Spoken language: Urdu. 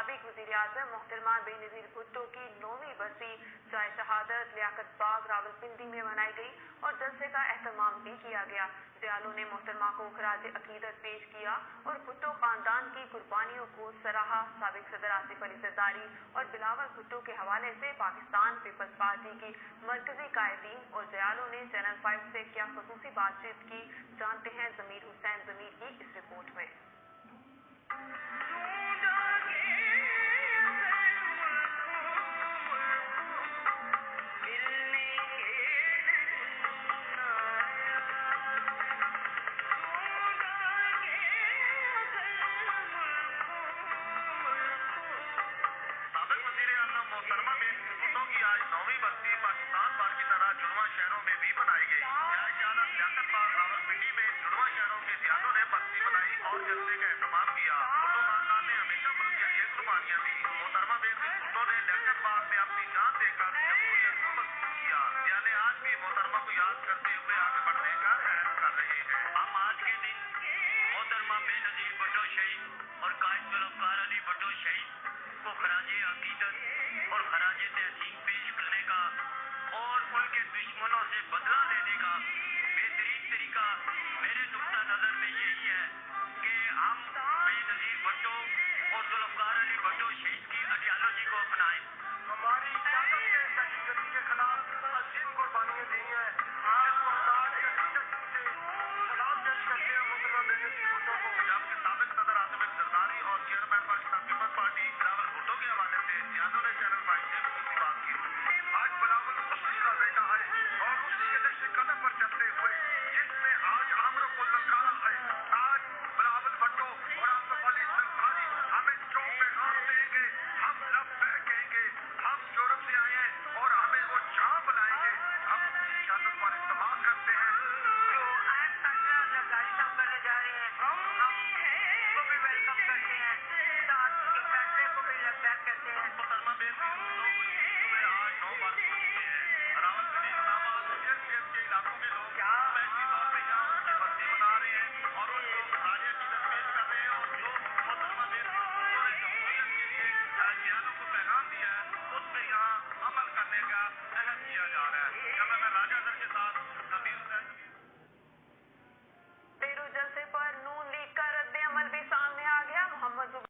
سابق وزیر اعظم محترمہ بینظیر بھٹو کی 9ویں برسی جائے شہادت لیاقت باغ راولپنڈی میں منائی گئی اور جلسے کا اہتمام بھی کیا گیا۔ دیالوں نے محترمہ کو خراج عقیدت پیش کیا اور بھٹو خاندان کی قربانیوں کو سراہا۔ سابق صدر آصف علی زرداری اور بلاول بھٹو کے حوالے سے پاکستان پیپلز پارٹی کی مرکزی قائدین اور دیالوں نے چینل 5 سے کیا خصوصی بات چیت کی، جانتے ہیں ضمیر حسین ضمیر کی اس رپورٹ میں۔ محترمہ بینظیر بھٹو کی آج 9ویں برسی پاکستان بھر کی طرح جڑواں شہروں میں بھی منائی گئی۔ جائے شہادت لیاقت باغ راولپنڈی میں جڑواں شہروں کے دیالوں نے برسی منائی اور جلسے کا اہتمام کیا۔ بھٹو خاندان نے ہمیشہ ملک کے لیے قربانیاں دی۔ محترمہ بینظیر بھٹو نے لیاقت باغ میں اپنی جان دے کر جمہوریت کو مضبوط کیا۔ دیالے آج بھی محترمہ کو یاد کرتے ہوئے آگے بڑھنے کا عہد کر رہے ہیں۔ ہم آج کے دن محترمہ بینظیر بھٹو شہید اور قائد ذوالفقار علی بھٹو شہید کو خراج عقیدت